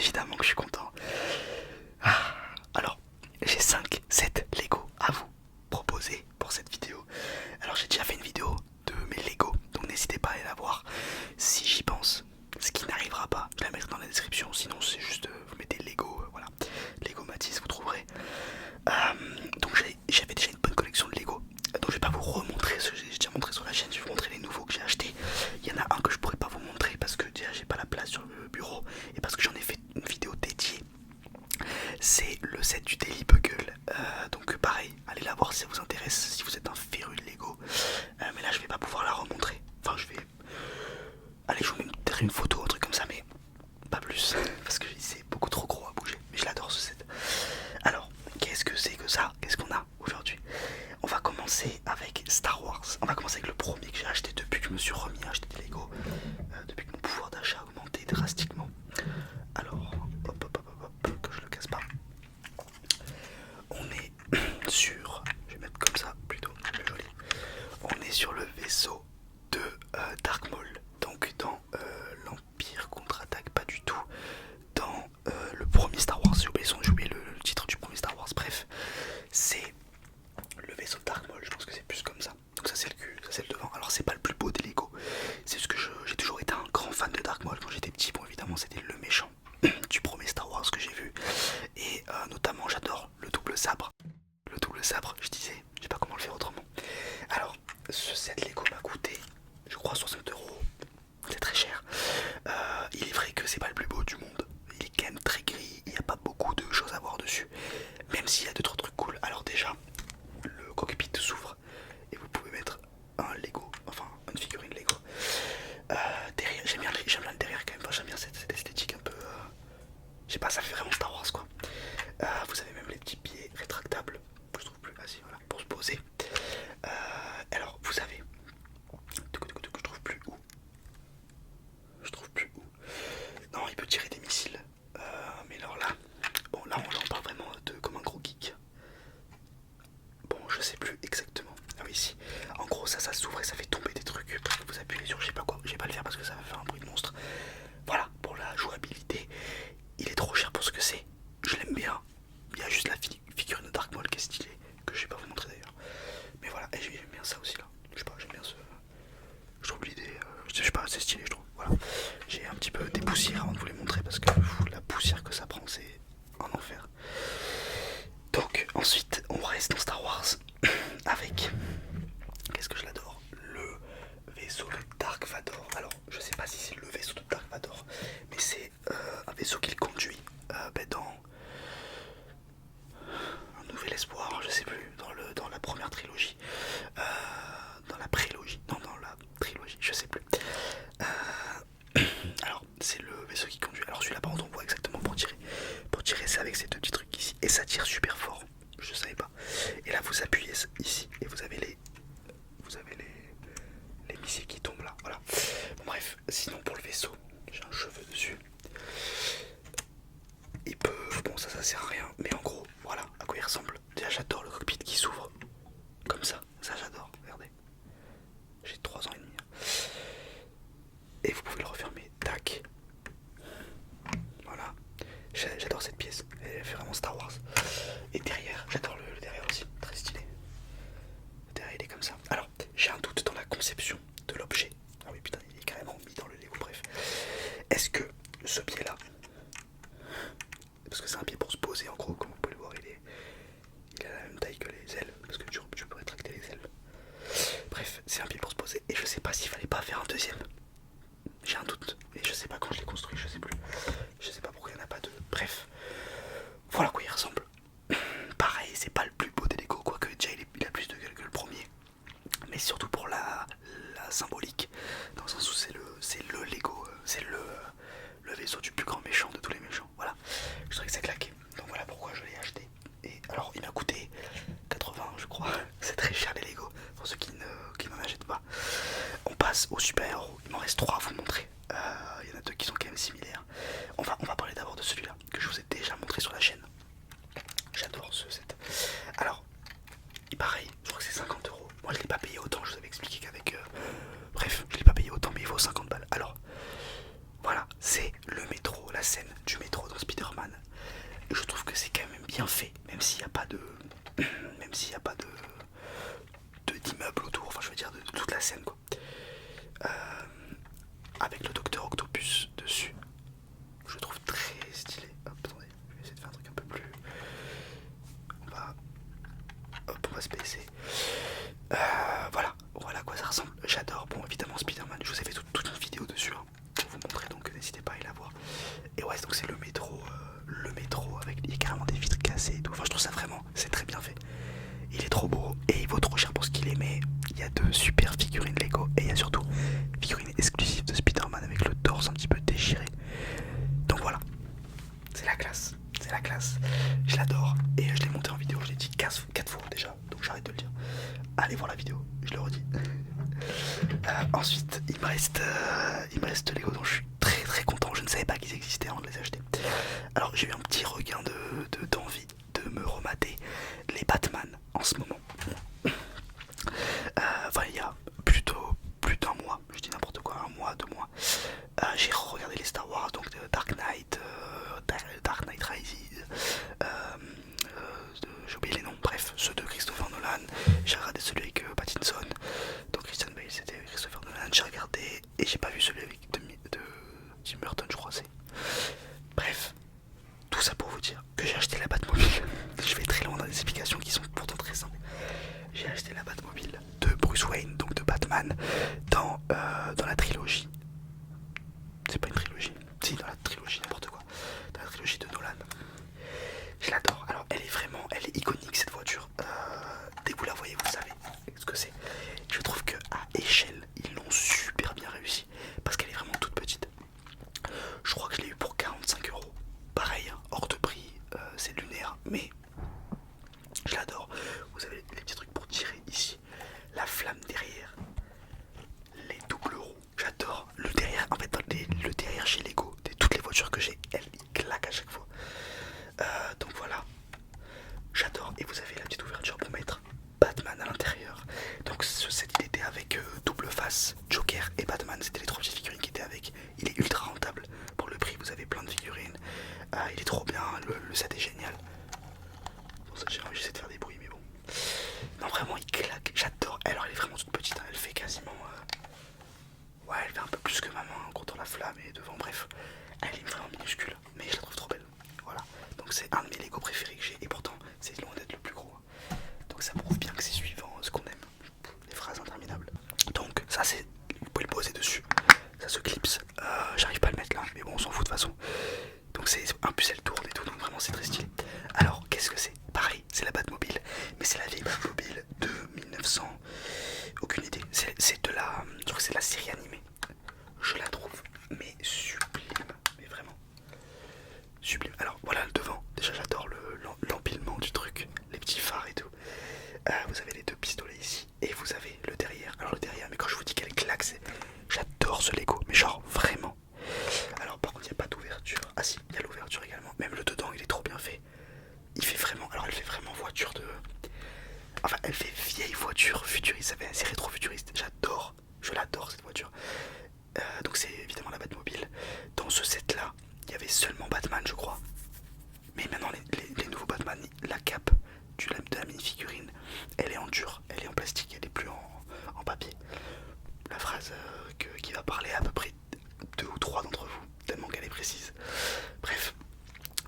évidemment que je suis content. Ah, alors, j'ai 5 sets Lego à vous proposer pour cette vidéo. Alors j'ai déjà fait une vidéo de mes Lego, donc n'hésitez pas à aller la voir si j'y pense. Ce qui n'arrivera pas, je la mettrai dans la description, sinon c'est juste vous mettez Lego, voilà, Lego Matisse, vous trouverez. Donc j'avais déjà une bonne collection de Lego, donc je vais pas vous remontrer ce que j'ai déjà montré sur la chaîne, je vais vous montrer les nouveaux que j'ai achetés. Il y en a un que je pourrais pas vous montrer parce que déjà j'ai pas la place sur le bureau et parce que j'en ai fait une vidéo dédiée. C'est le set du Daily Bugle, donc pareil, allez la voir si ça vous intéresse, si vous êtes un féru de Lego. Mais là je vais pas pouvoir la remontrer, enfin je vais... Allez, je vous mets peut-être une photo, un truc comme ça, mais pas plus, parce que c'est beaucoup trop gros à bouger, mais je l'adore ce set. Alors, qu'est-ce que c'est que ça? Qu'est-ce qu'on a aujourd'hui? On va commencer avec Star Wars, on va commencer avec le premier que j'ai acheté depuis que je me suis remis à acheter des Lego, depuis que mon pouvoir d'achat a augmenté drastiquement. Alors, hop hop hop hop hop, que je le casse pas. On est sur, je vais mettre comme ça plutôt, plus joli. On est sur le vaisseau de Dark Maul, donc dans l'Empire contre-attaque, pas du tout. Dans le premier Star Wars, j'ai oublié le titre du premier Star Wars, bref, c'est le vaisseau de Dark Maul, je pense que c'est plus comme ça. Donc ça c'est le cul, ça c'est le devant. Alors c'est pas le plus beau des Lego, c'est juste que j'ai toujours été un grand fan de Dark Maul quand j'étais petit. Bon évidemment c'était le méchant du premier Star Wars que j'ai vu. Et notamment j'adore le double sabre. Le double sabre, je disais, je sais pas comment le faire autrement. Alors ce set Lego m'a coûté, je crois 60 euros. C'est très cher. Il est vrai que c'est pas le plus beau du monde. Il est quand même très gris, il n'y a pas beaucoup de choses à voir dessus. Même s'il y a 2-3 trucs cool. Alors déjà, le cockpit s'ouvre et vous pouvez mettre un Lego, enfin une figurine Lego. Derrière, j'aime bien le derrière quand même, enfin, j'aime bien cette esthétique un peu... je sais pas, ça fait vraiment Star Wars quoi. Vous avez même les petits pieds rétractables, je trouve plus assis, voilà, pour se poser. Alors vous avez... Je trouve plus où. Je trouve plus où. Non, il peut tirer des missiles. Mais alors là... Bon là on parle vraiment de comme un gros geek. Bon, je sais plus exactement. Ah oui, si. En gros, ça s'ouvre et ça fait tomber des trucs parce que vous appuyez sur je sais pas quoi. Je vais pas le faire parce que ça va faire un bruit de monstre. Voilà, pour la jouabilité, il est trop cher pour ce que c'est. Je l'aime bien. Il y a juste la figurine de Dark Maul qui est stylée, que je vais pas vous montrer d'ailleurs. Mais voilà, et j'aime bien ça aussi là. Je sais pas, j'aime bien ce. Je trouve l'idée. Je sais pas, c'est stylé, je trouve. Voilà. J'ai un petit peu des poussières avant de vous les montrer parce que la poussière que ça prend, c'est un enfer. Donc ensuite on reste dans Star Wars avec, qu'est-ce que je l'adore, le vaisseau de Dark Vador. Alors je sais pas si c'est le vaisseau de Dark Vador, mais c'est un vaisseau qu'il conduit dans Un Nouvel Espoir, je sais plus, dans la première trilogie, dans la prélogie, non dans la trilogie, je sais plus. Alors c'est le vaisseau qui conduit. Alors celui-là par contre on voit exactement pour tirer. Pour tirer c'est avec ces deux petits trucs ici. Et ça tire super fort. Je savais pas. Et là vous appuyez ici et vous avez les missiles qui tombent là. Voilà. Bon, bref, sinon pour le vaisseau, j'ai un cheveu dessus. Il peut. Bon ça sert à rien. Mais en gros, voilà à quoi il ressemble. Déjà j'adore le cockpit qui s'ouvre. Comme ça. Ça j'adore. Regardez. J'ai 3 ans et demi. Et vous pouvez le refermer. Tac. Voilà. J'adore cette pièce. Elle fait vraiment Star Wars. Et derrière, j'adore le derrière aussi. Très stylé. Le derrière il est comme ça. Alors, j'ai un doute dans la conception de l'objet. Ah oui putain, il est carrément mis dans le Lego, bref. Est-ce que ce pied là, parce que c'est un pied pour se poser en gros, comme vous pouvez le voir, il a la même taille que les ailes. Parce que tu peux rétracter les ailes. Bref, c'est un pied pour se poser. Et je sais pas s'il fallait pas faire un deuxième. J'ai un doute, et je sais pas quand je l'ai construit, je sais plus. Je sais pas pourquoi il n'y en a pas deux. Bref, voilà à quoi il ressemble. Pareil, c'est pas le plus beau des Lego, quoique déjà il a plus de gueule que le premier. Mais surtout pour la symbolique, dans le sens où c'est le Lego, c'est le vaisseau du plus grand méchant de tous les méchants. Voilà, je trouvais que ça claquait. Donc voilà pourquoi je l'ai acheté. Et alors il m'a coûté 80 je crois. C'est très cher les Lego, pour ceux qui n'en achètent pas. On passe aux super-héros. Il m'en reste 3 à vous montrer. Il y en a 2 qui sont quand même similaires. On va parler d'abord de celui-là que je vous ai déjà montré sur la chaîne. J'adore ce set. Alors, pareil, je crois que c'est 50 euros. Moi je l'ai pas payé autant, je vous avais expliqué qu'avec... Bref, je l'ai pas payé autant, mais il vaut 50 balles. Alors, voilà, c'est le métro, la scène du métro dans scènes quoi. Avec le Docteur Octopus dessus. Je trouve très stylé. Hop, attendez, je vais essayer de faire un truc un peu plus. On va se baisser. Voilà à quoi ça ressemble. J'adore. Bon, évidemment, Spider-Man, je vous ai fait toute une vidéo dessus hein, pour vous montrer, donc n'hésitez pas à aller la voir. Et ouais, donc c'est le métro avec il y a carrément des vitres cassées et tout. Enfin, je trouve ça vraiment, c'est très bien fait. Il est trop beau et il vaut trop cher pour ce qu'il est, mais il y a de super figurines Lego et il y a surtout figurines exclusives de Spider-Man avec le torse un petit peu déchiré. Donc voilà, c'est la classe, je l'adore et je l'ai monté en vidéo, je l'ai dit 4 fois déjà, donc j'arrête de le dire. Allez voir la vidéo, je le redis. Ensuite, il me reste Lego dont je suis très content, je ne savais pas qu'ils existaient avant de les acheter. Alors j'ai eu un petit regain d'envie de me remater les Batman en ce moment. Il y a plus d'un mois, je dis n'importe quoi, un mois, 2 mois. J'ai regardé les Star Wars, donc de Dark Knight Rises, j'ai oublié les noms, bref, ceux de Christopher Nolan. J'ai regardé celui avec Pattinson, donc Christian Bale c'était Christopher Nolan, j'ai regardé et j'ai pas vu celui avec de Tim Burton, je crois c'est. Bref, tout ça pour vous dire que j'ai acheté la Batmobile. Je vais très loin dans des explications qui sont pourtant très simples. J'ai acheté la Batmobile de Bruce Wayne, donc de Batman, dans la trilogie. C'est pas une trilogie, si, dans la trilogie, n'importe quoi. Dans la trilogie de Nolan. Je l'adore. Alors, elle est iconique cette voiture. Dès que vous la voyez, vous savez ce que c'est. Je trouve qu'à échelle, ils l'ont super bien réussi. Parce qu'elle est vraiment toute petite. Je crois que je l'ai eu pour 45€. Pareil, hein, hors de prix, c'est lunaire, mais je l'adore. Vous avez les petits trucs pour tirer ici, la flamme derrière, les doubles roues, j'adore. Le derrière, en fait, le derrière chez Lego, toutes les voitures que j'ai, elles claquent à chaque fois. Donc voilà, j'adore. Et vous avez la petite ouverture pour mettre Batman à l'intérieur. Donc ce set il était avec double face, Joker et Batman, c'était les 3 petites figurines qui étaient avec. Il est ultra rentable pour le prix, vous avez plein de figurines. Il est trop bien, le set est génial. Bon, ça, j'essaie de faire des bruits mais bon. Non vraiment il claque, j'adore. Alors elle est vraiment toute petite, hein. Elle fait quasiment ouais, elle fait un peu plus que ma main contre la flamme et devant, bref. Elle est vraiment minuscule, mais je la trouve trop belle. Voilà, donc c'est un de mes Lego préférés que j'ai et pourtant c'est loin d'être le plus gros. Donc ça prouve bien que c'est suivant ce qu'on aime. Les phrases interminables. Donc ça c'est, vous pouvez le poser dessus. Ça se clipse. J'arrive pas à le mettre là, mais bon on s'en fout de toute façon. Donc c'est un plus elle tourne et tout, donc vraiment c'est très stylé. Alors qu'est-ce que c'est? Pareil, c'est la Batmobile, mais c'est la vieille Batmobile de 1900. Aucune idée. C'est de la, je crois que c'est de la série animée. Je la trouve mais sublime, mais vraiment sublime. Alors voilà le devant. Déjà j'adore l'empilement du truc, les petits phares et tout. Vous avez les 2 pistolets ici et vous avez le derrière. Alors le derrière, mais quand je vous dis qu'elle claque, j'adore ce Lego, mais genre vraiment. Alors par contre il n'y a pas d'ouverture. Ah si, il y a l'ouverture également. Même le dedans il est trop bien fait. Il fait vraiment, alors elle fait vraiment voiture de... Enfin elle fait vieille voiture futuriste, c'est rétro-futuriste. J'adore, je l'adore cette voiture. Donc c'est évidemment la Batmobile. Dans ce set là, il y avait seulement Batman je crois. Mais maintenant les nouveaux Batman, la cape de la mini-figurine, elle est en dur, elle est en plastique, elle est plus en papier. La phrase qui va parler à peu près 2 ou 3 d'entre vous, tellement qu'elle est précise. Bref,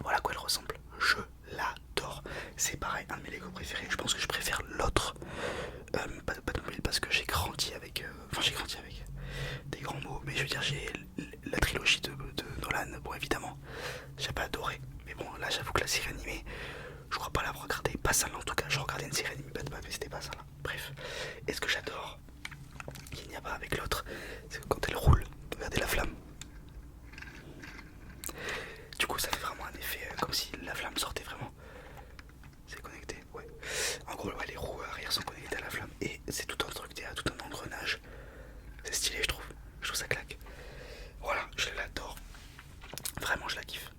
voilà à quoi elle ressemble. Je l'adore. C'est pareil, un de mes Lego préférés. Je pense que je préfère l'autre Batmobile parce que j'ai grandi avec... Enfin j'ai grandi avec des grands mots, mais je veux dire j'ai la trilogie de Nolan, bon évidemment, j'ai pas adoré. Mais bon là j'avoue que la série animée, je crois pas l'avoir regardée, pas celle-là en tout cas. Je regardais une série animée Batman mais c'était pas ça là. Bref, et ce que j'adore, qu'il n'y a pas avec l'autre, c'est que quand elle roule, regardez la flamme. Du coup ça fait vraiment un effet comme si la flamme sortait vraiment. C'est connecté, ouais. En gros ouais, les roues arrière sont connectées à la flamme et c'est tout un truc, tout un engrenage. C'est stylé je trouve ça claque. Voilà, je l'adore. Vraiment je la kiffe.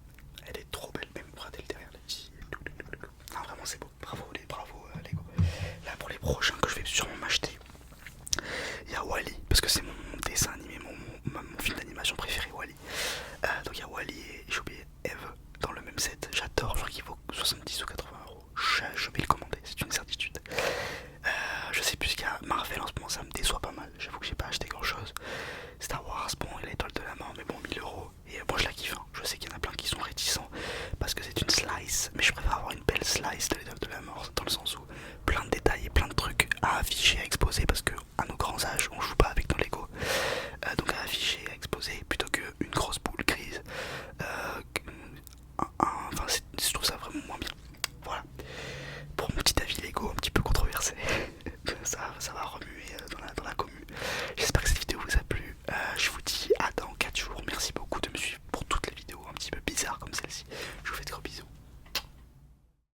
Elle est trop belle, même regardez le derrière, les petits. Non vraiment c'est beau, bravo Lego. Là pour les prochains que je vais sûrement m'acheter, il y a Wall-E, parce que c'est mon dessin animé, mon film d'animation préféré, Wall-E. Donc il y a Wall-E et j'ai oublié Eve dans le même set. J'adore, je crois qu'il vaut 70 ou 80€. Je vais le commander, c'est une certitude. Je sais plus ce qu'il y a Marvel en ce moment, ça me déçoit pas mal. j'avoue que j'ai pas acheté grand chose. Star Wars, bon, et l'étoile de la mort, mais bon, 1000 €. Et moi je la kiffe, hein. Je sais qu'il y en a plein qui sont réticents parce que c'est une slice, mais je préfère avoir une belle slice de l'étoile de la mort, dans le sens où plein de détails et plein de trucs à afficher, à expliquer